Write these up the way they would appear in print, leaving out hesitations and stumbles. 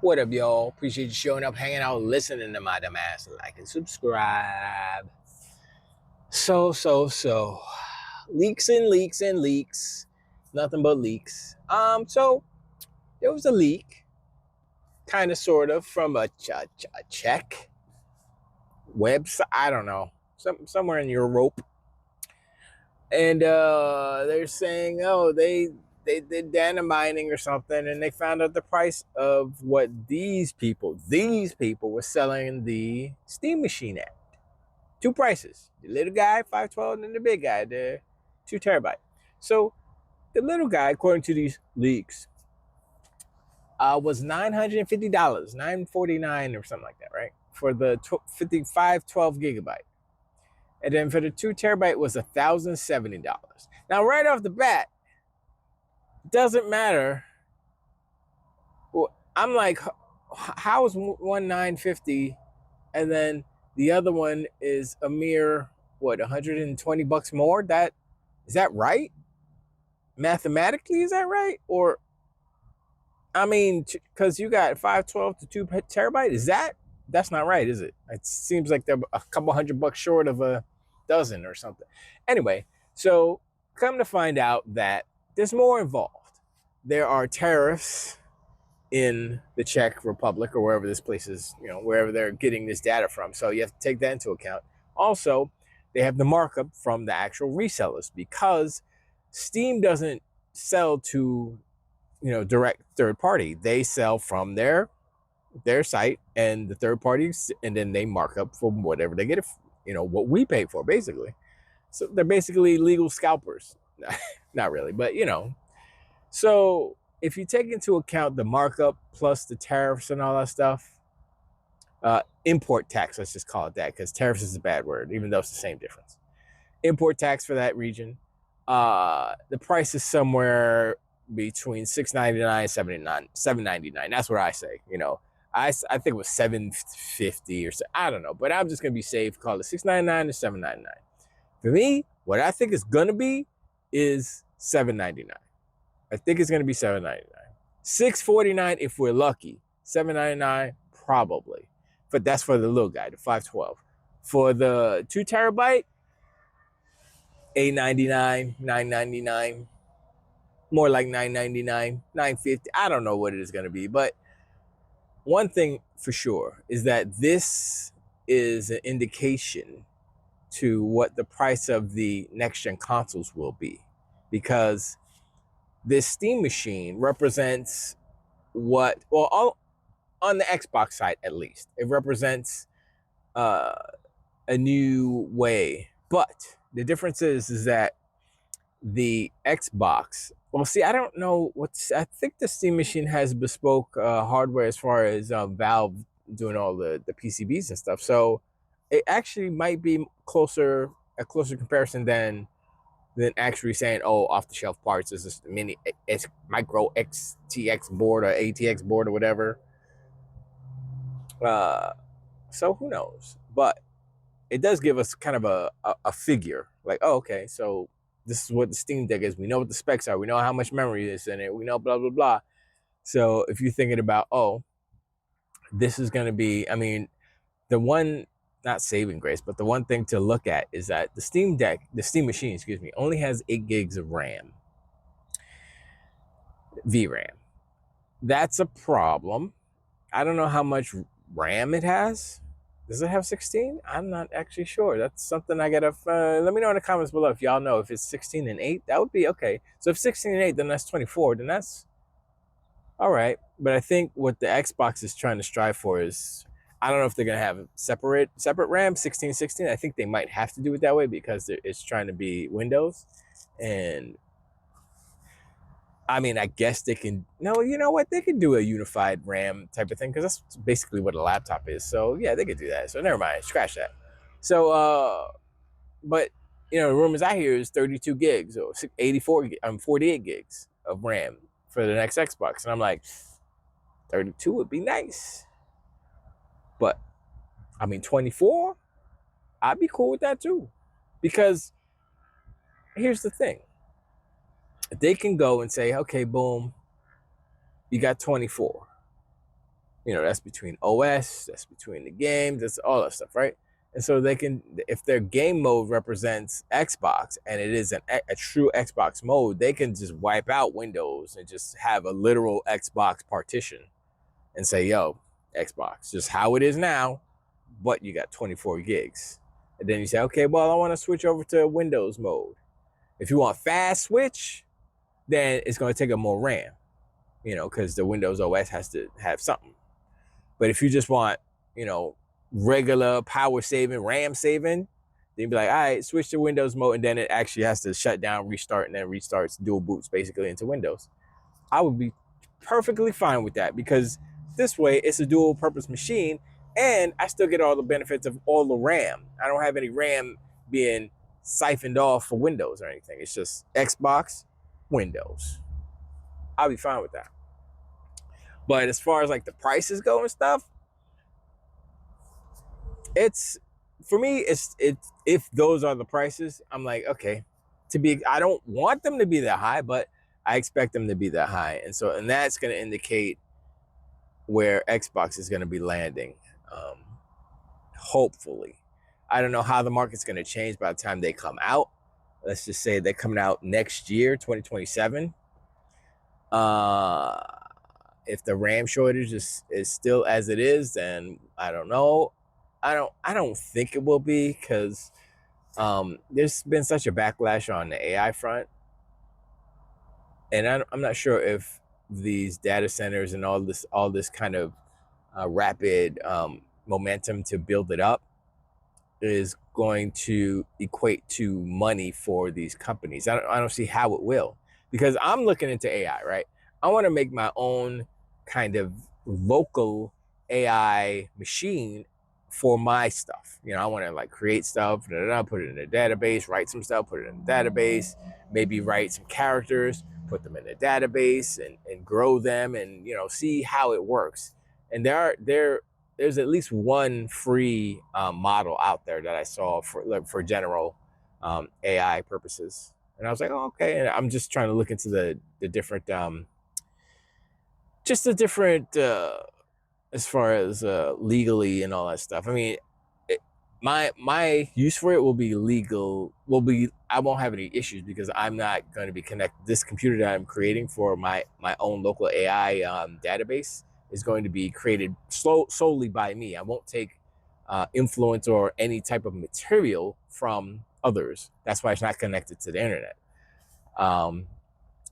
What up, y'all? Appreciate you showing up, hanging out, listening to my dumb ass. Like and subscribe. So. Leaks and leaks and leaks. Nothing but leaks. So there was a leak, kind of, sort of, from a Czech website. I don't know, somewhere in Europe, and they're saying, oh, they did data mining or something, and they found out the price of what these people were selling the Steam machine at. Two prices: the little guy 512 and the big guy, the 2 terabyte. So the little guy, according to these leaks, was $950, $949 or something like that, right? For the 512 gigabyte. And then for the 2 terabyte was $1,070. Now, right off the bat, it doesn't matter. Well, I'm like, how is one $950 and then the other one is a mere, what, $120 more? Is that right? Mathematically, is that right? Or, I mean, because you got 512 to 2 terabyte, that's not right, is it? It seems like they're a couple $100 short of a dozen or something. Anyway, so come to find out that there's more involved. There are tariffs in the Czech Republic or wherever this place is, wherever they're getting this data from. So you have to take that into account. Also, they have the markup from the actual resellers, because Steam doesn't sell to, direct third party. They sell from their site and the third parties, and then they mark up for whatever they get, what we pay for, basically. So they're basically legal scalpers. Not really, but so if you take into account the markup plus the tariffs and all that stuff, import tax, let's just call it that, because tariffs is a bad word, even though it's the same difference. Import tax for that region, the price is somewhere between $6.99 and $7.99. That's what I say. I think it was $7.50 or so. I don't know, but I'm just gonna be safe. Call it $6.99 to $7.99. For me, what I think it's gonna be is $7.99. I think it's gonna be $7.99. $6.49 if we're lucky. $7.99 probably. But that's for the little guy, the 512. For the 2 terabyte, $8.99, $9.99. More like $9.99, $9.50. I don't know what it is going to be, but one thing for sure is that this is an indication to what the price of the next-gen consoles will be, because this Steam machine represents on the Xbox side at least, it represents a new way. But the difference is that the Xbox, well, see, I don't know I think the Steam machine has bespoke hardware as far as Valve doing all the PCBs and stuff. So it actually might be a closer comparison than actually saying, oh, off the shelf parts. This is mini micro XTX board or ATX board or whatever. So who knows? But it does give us kind of a figure, like, oh, okay, so this is what the Steam Deck is. We know what the specs are. We know how much memory is in it. We know blah, blah, blah. So if you're thinking about, oh, this is going to be, I mean, the one, not saving grace, but the one thing to look at is that the Steam machine, only has 8 gigs of RAM, VRAM. That's a problem. I don't know how much RAM it has. Does it have 16? I'm not actually sure. That's something I gotta, let me know in the comments below if y'all know. If it's 16 and 8, that would be okay. So if 16 and 8, then that's 24, then that's all right. But I think what the Xbox is trying to strive for is, I don't know if they're gonna have separate RAM, 16, 16. I think they might have to do it that way because it's trying to be Windows. And I mean, I guess they can, no, you know what? They can do a unified RAM type of thing, because that's basically what a laptop is. So yeah, they could do that. So never mind, scratch that. So, but the rumors I hear is 32 gigs or 48 gigs of RAM for the next Xbox. And I'm like, 32 would be nice. But I mean, 24, I'd be cool with that too. Because here's the thing. They can go and say, okay, boom, you got 24. That's between OS, that's between the games, that's all that stuff, right? And so they can, if their game mode represents Xbox and it is a true Xbox mode, they can just wipe out Windows and just have a literal Xbox partition and say, yo, Xbox, just how it is now, but you got 24 gigs. And then you say, okay, well, I want to switch over to Windows mode. If you want fast switch, then it's going to take up more RAM, because the Windows OS has to have something. But if you just want, regular power saving, RAM saving, then you'd be like, all right, switch to Windows mode. And then it actually has to shut down, restart, and then restarts, dual boots basically into Windows. I would be perfectly fine with that, because this way it's a dual purpose machine and I still get all the benefits of all the RAM. I don't have any RAM being siphoned off for Windows or anything. It's just Xbox, Windows. I'll be fine with that. But as far as like the prices go and stuff, it's, for me, it's if those are the prices, I'm like, okay, I don't want them to be that high, but I expect them to be that high. And that's going to indicate where Xbox is going to be landing. Hopefully. I don't know how the market's going to change by the time they come out. Let's just say they're coming out next year, 2027. If the RAM shortage is still as it is, then I don't know. I don't think it will be, because there's been such a backlash on the AI front, and I'm not sure if these data centers and all this kind of rapid momentum to build it up is going to equate to money for these companies. I don't see how it will, because I'm looking into AI, right? I want to make my own kind of local AI machine for my stuff. I want to like create stuff, put it in a database, write some stuff, put it in a database, maybe write some characters, put them in a database and grow them and, see how it works. And there's at least one free model out there that I saw for general AI purposes. And I was like, oh, okay. And I'm just trying to look into the different, as far as legally and all that stuff. I mean, my use for it will be legal. I won't have any issues, because I'm not going to be connected. This computer that I'm creating for my own local AI database is going to be created solely by me. I won't take influence or any type of material from others. That's why it's not connected to the internet.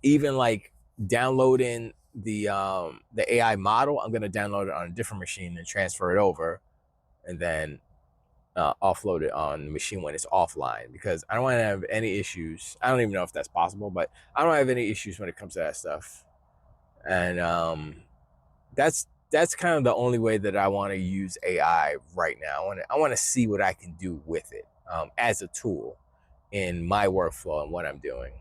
Even like downloading the AI model, I'm going to download it on a different machine and transfer it over, and then offload it on the machine when it's offline, because I don't want to have any issues. I don't even know if that's possible, but I don't have any issues when it comes to that stuff. And that's kind of the only way that I want to use AI right now. I want to see what I can do with it as a tool in my workflow and what I'm doing.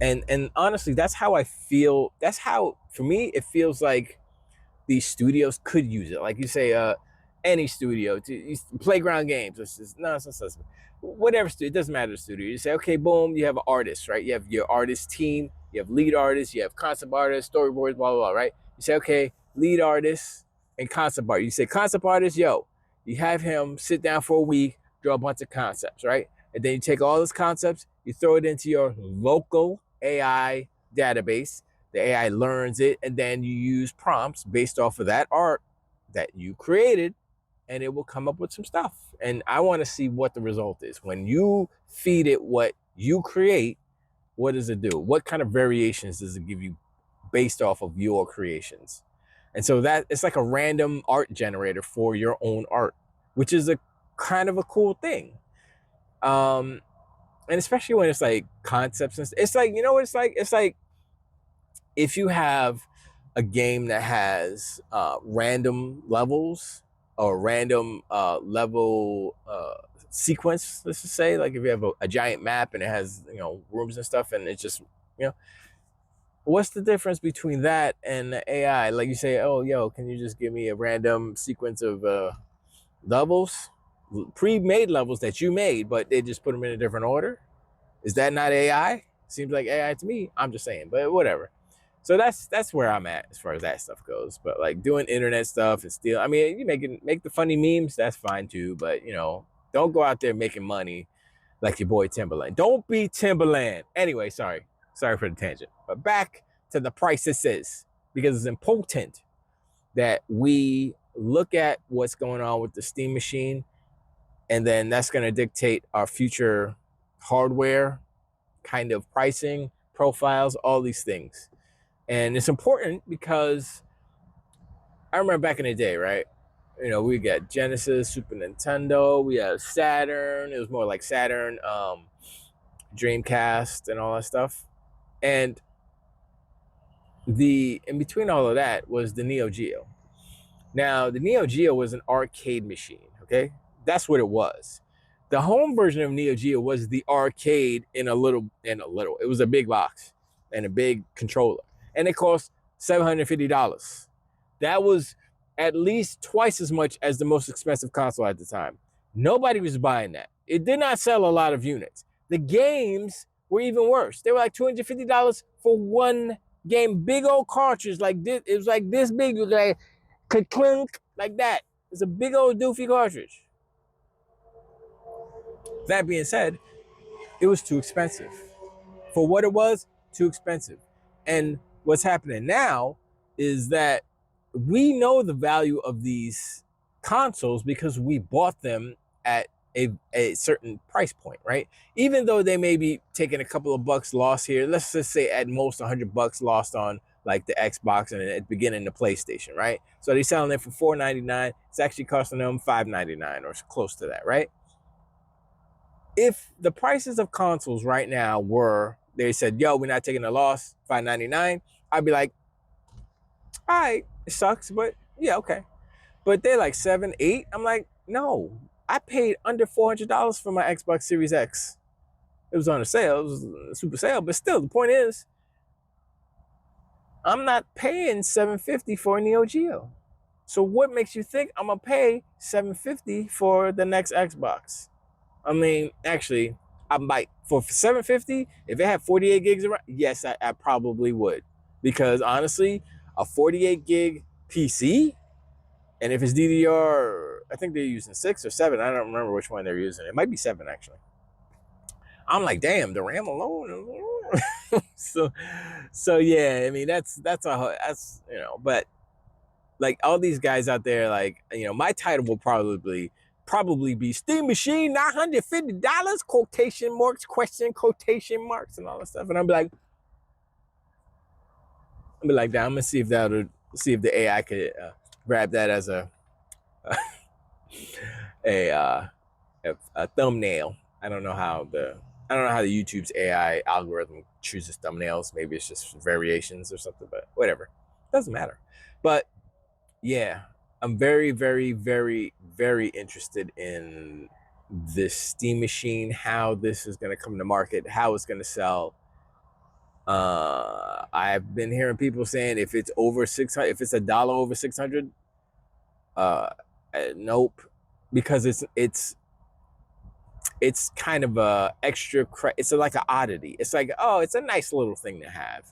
And honestly, that's how I feel. That's how, for me, it feels like these studios could use it. Like you say, any studio, playground games, whatever studio, it doesn't matter the studio. You say, okay, boom, you have an artist, right? You have your artist team, you have lead artists, you have concept artists, storyboards, blah, blah, blah, right? You say, okay, lead artist and concept art. You say, concept artist, yo, you have him sit down for a week, draw a bunch of concepts, right? And then you take all those concepts, you throw it into your local AI database. The AI learns it, and then you use prompts based off of that art that you created, and it will come up with some stuff. And I want to see what the result is. When you feed it what you create, what does it do? What kind of variations does it give you based off of your creations? And so that it's like a random art generator for your own art, which is a kind of a cool thing. And especially when it's like concepts and it's like, what it's like? It's like if you have a game that has random levels or random level sequence, let's just say, like if you have a giant map and it has, rooms and stuff, and it's just, what's the difference between that and the AI? Like you say, oh, yo, can you just give me a random sequence of levels, pre-made levels that you made, but they just put them in a different order? Is that not AI? Seems like AI to me. I'm just saying, but whatever. So that's where I'm at as far as that stuff goes. But like doing internet stuff and still, I mean, you make the funny memes, that's fine too. But you know, don't go out there making money like your boy Timberland. Don't be Timberland. Anyway, sorry for the tangent. But back to the prices, because it's important that we look at what's going on with the Steam machine, and then that's going to dictate our future hardware kind of pricing profiles, all these things. And it's important because I remember back in the day, right? You know, we got Genesis, Super Nintendo, we had Saturn. It was more like Saturn, Dreamcast, and all that stuff. And in between all of that was the Neo Geo. Now, the Neo Geo was an arcade machine, okay? That's what it was. The home version of Neo Geo was the arcade in a little. It was a big box and a big controller. And it cost $750. That was at least twice as much as the most expensive console at the time. Nobody was buying that. It did not sell a lot of units. The games were even worse. They were like $250 for one game. Big old cartridge like this. It was like this big. It was like clink like that. It's a big old doofy cartridge. That being said, it was too expensive. For what it was, too expensive. And what's happening now is that we know the value of these consoles because we bought them at a certain price point, right? Even though they may be taking a couple of bucks lost here, let's just say at most $100 lost on like the Xbox and at the beginning the PlayStation, right? So they're selling it for $4.99. It's actually costing them $5.99 or close to that, right? If the prices of consoles right now were, they said, yo, we're not taking a loss, $5.99, I'd be like, all right, it sucks, but yeah, okay. But they're like 7, 8. I'm like, no, I paid under $400 for my Xbox Series X. It was on a sale, it was a super sale, but still, the point is, I'm not paying $750 for a Neo Geo. So what makes you think I'm gonna pay $750 for the next Xbox? I mean, actually, I might for $750. If it had 48 gigs around, yes, I probably would, because honestly, a 48 gig PC, and if it's DDR, I think they're using 6 or 7. I don't remember which one they're using. It might be 7 actually. I'm like, damn, the RAM alone. so yeah. I mean, that's you know, but like all these guys out there, like, you know, my title will probably be Steam Machine $950 quotation marks quotation marks and all that stuff, and I'll be like, I'm gonna see if the AI could grab that as a thumbnail. I don't know how the YouTube's AI algorithm chooses thumbnails. Maybe it's just variations or something, but whatever, doesn't matter. But yeah, I'm very, very, very, very interested in this Steam machine, how this is going to come to market, how it's going to sell. I've been hearing people saying if it's over 600, if it's $1 over 600, nope, because it's kind of a extra. It's like an oddity. It's like, oh, it's a nice little thing to have.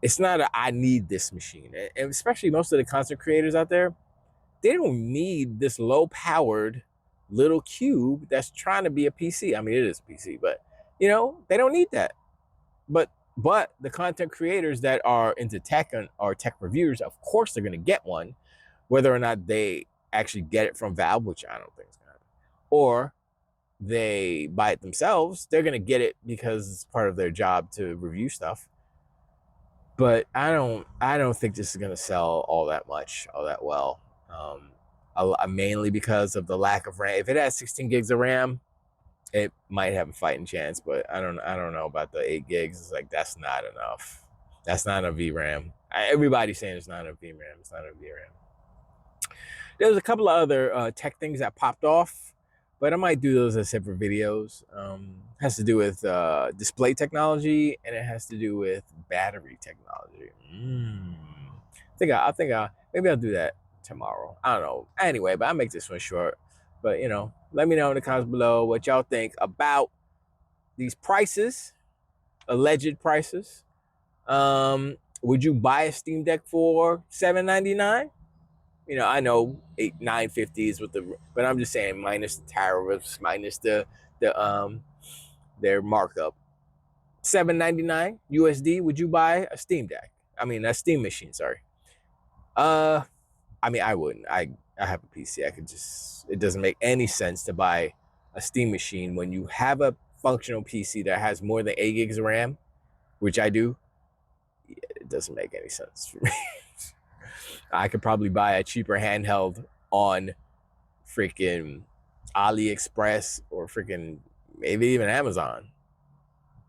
It's not I need this machine, and especially most of the content creators out there, they don't need this low-powered little cube that's trying to be a PC. I mean, it is a PC, but you know, they don't need that. But the content creators that are into tech and are tech reviewers, of course, they're going to get one, whether or not they actually get it from Valve, which I don't think is going to happen, or they buy it themselves. They're going to get it because it's part of their job to review stuff. But I don't think this is going to sell all that much, all that well. Mainly because of the lack of RAM. If it has 16 gigs of RAM, it might have a fighting chance, but I don't know about the 8 gigs. It's like, that's not enough. That's not a VRAM. Everybody's saying it's not a VRAM. It's not a VRAM. There's a couple of other tech things that popped off, but I might do those as separate videos. Has to do with display technology, and it has to do with battery technology. I think maybe I'll do that tomorrow. I don't know. Anyway, but I'll make this one short. But you know, let me know in the comments below what y'all think about these prices, alleged prices. Would you buy a Steam Deck for $799? You know, I know $950 with the, but I'm just saying minus the tariffs, minus the their markup. $799 USD. Would you buy a Steam Deck? I mean, a Steam machine. Sorry. I mean, I wouldn't. I have a PC. I could just. It doesn't make any sense to buy a Steam machine when you have a functional PC that has more than 8 gigs of RAM, which I do. It doesn't make any sense for me. I could probably buy a cheaper handheld on freaking AliExpress or freaking maybe even Amazon.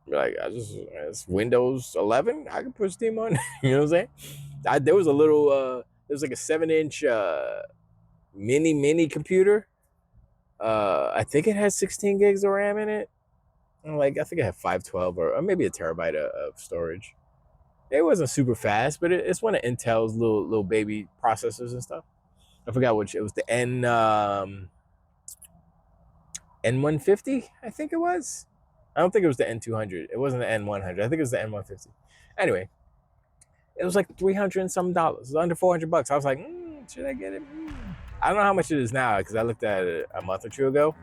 Like, it's Windows 11. I can put Steam on. You know what I'm saying? There was a little, there was like a 7-inch mini computer. I think it has 16 gigs of RAM in it. I think it had 512 or maybe a terabyte of storage. It wasn't super fast, but it's one of Intel's little baby processors and stuff. I forgot which. It was the N150, I think it was. I don't think it was the N200. It wasn't the N100. I think it was the N150. Anyway, it was like $300 and some. It was under $400. I was like, should I get it? I don't know how much it is now because I looked at it a month or two ago.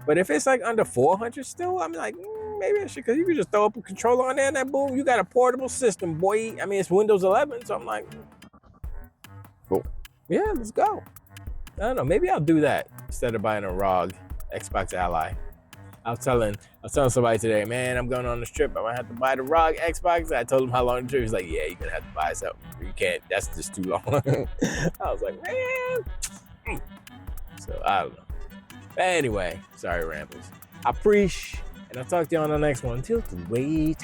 But if it's like under 400 still, I'm like, maybe I should, because you could just throw up a controller on there and that boom, you got a portable system, boy. I mean, it's Windows 11, so I'm like, cool. Yeah, let's go. I don't know. Maybe I'll do that instead of buying a ROG Xbox Ally. I was telling somebody today, man, I'm going on this trip. I might have to buy the ROG Xbox. I told him how long the trip. He's like, yeah, you're going to have to buy something. You can't. That's just too long. I was like, man. So, I don't know. But anyway, sorry, rambles. I appreciate, and I'll talk to you on the next one. Till the wait.